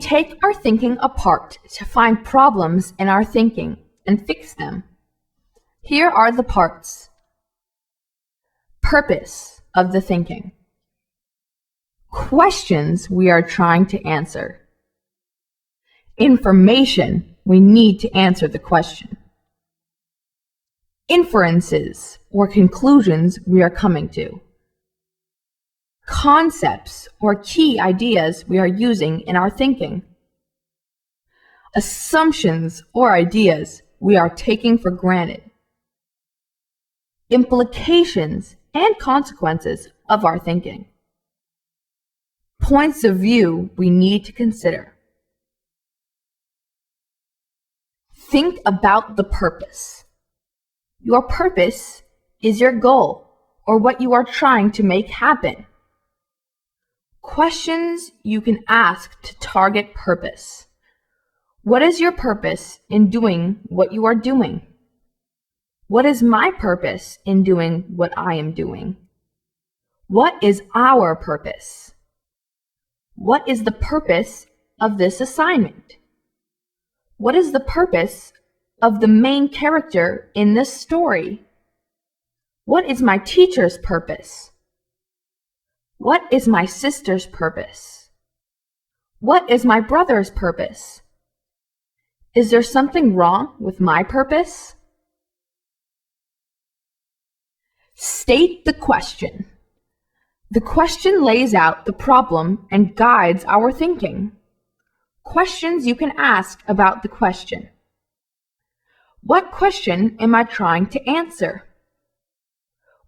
We take our thinking apart to find problems in our thinking and fix them. Here are the parts. Purpose of the thinking. Questions we are trying to answer. Information we need to answer the question. Inferences or conclusions we are coming to. Concepts or key ideas we are using in our thinking. Assumptions or ideas we are taking for granted. Implications and consequences of our thinking. Points of view we need to consider. Think about the purpose. Your purpose is your goal or what you are trying to make happen. Questions you can ask to target purpose. What is your purpose in doing what you are doing? What is my purpose in doing what I am doing? What is our purpose? What is the purpose of this assignment? What is the purpose of the main character in this story? What is my teacher's purpose? What is my sister's purpose? What is my brother's purpose? Is there something wrong with my purpose? State the question. The question lays out the problem and guides our thinking. Questions you can ask about the question. What question am I trying to answer?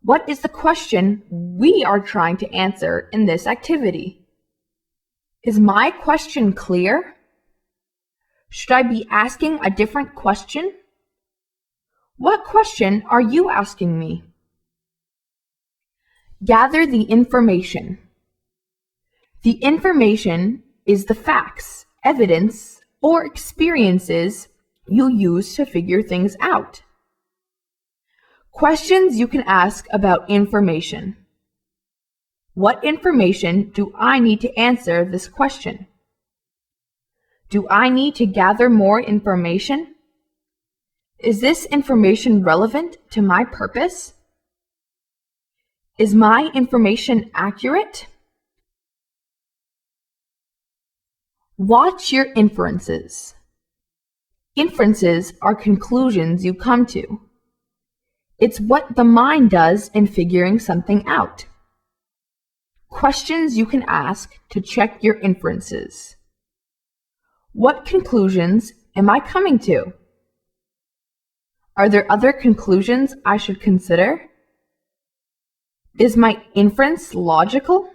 What is the question we are trying to answer in this activity? Is my question clear? Should I be asking a different question? What question are you asking me? Gather the information. The information is the facts, evidence, or experiences you use to figure things out. Questions you can ask about information. What information do I need to answer this question? Do I need to gather more information? Is this information relevant to my purpose? Is my information accurate? Watch your inferences. Inferences are conclusions you come to. It's what the mind does in figuring something out. Questions you can ask to check your inferences. What conclusions am I coming to? Are there other conclusions I should consider? Is my inference logical?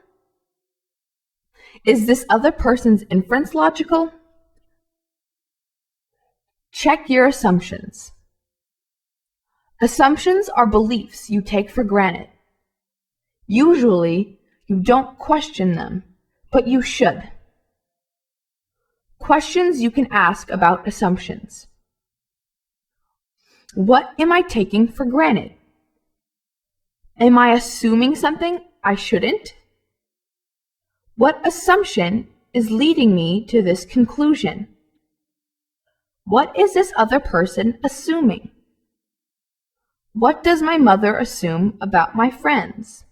Is this other person's inference logical? Check your assumptions. Assumptions are beliefs you take for granted. Usually, you don't question them, but you should. Questions you can ask about assumptions. What am I taking for granted? Am I assuming something I shouldn't? What assumption is leading me to this conclusion? What is this other person assuming? What does my mother assume about my friends?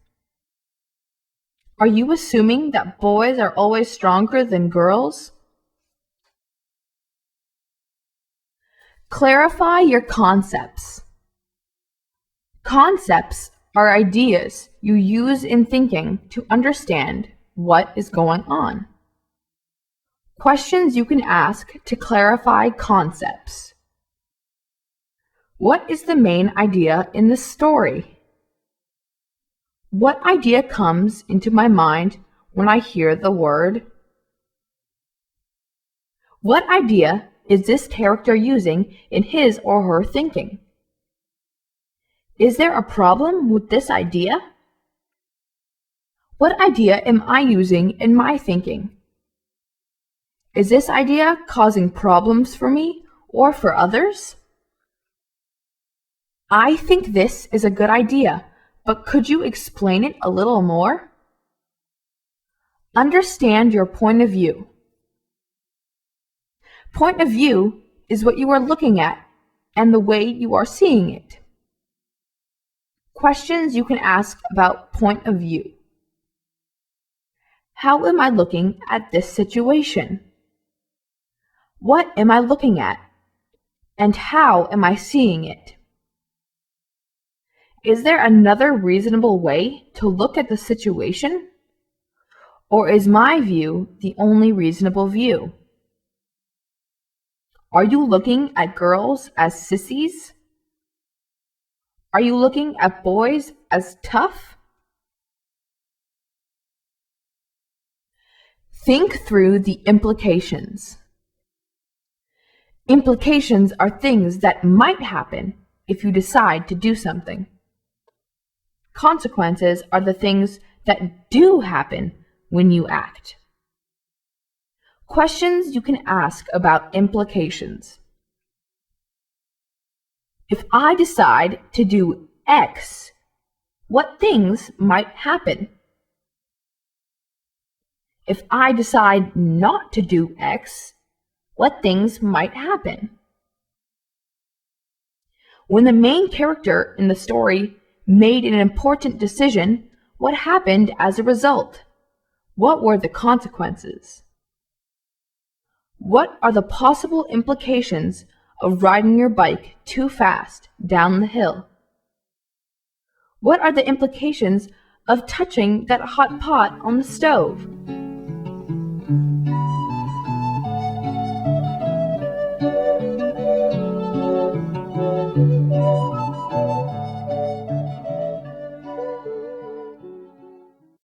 Are you assuming that boys are always stronger than girls? Clarify your concepts. Concepts are ideas you use in thinking to understand what is going on. Questions you can ask to clarify concepts. What is the main idea in the story? What idea comes into my mind when I hear the word? What idea is this character using in his or her thinking? Is there a problem with this idea? What idea am I using in my thinking? Is this idea causing problems for me or for others? I think this is a good idea, but could you explain it a little more? Understand your point of view. Point of view is what you are looking at and the way you are seeing it. Questions you can ask about point of view. How am I looking at this situation? What am I looking at? And how am I seeing it? Is there another reasonable way to look at the situation? Or is my view the only reasonable view? Are you looking at girls as sissies? Are you looking at boys as tough? Think through the implications. Implications are things that might happen if you decide to do something. Consequences are the things that do happen when you act. Questions you can ask about implications. If I decide to do X, what things might happen? If I decide not to do X, what things might happen? When the main character in the story made an important decision, what happened as a result? What were the consequences? What are the possible implications of riding your bike too fast down the hill? What are the implications of touching that hot pot on the stove?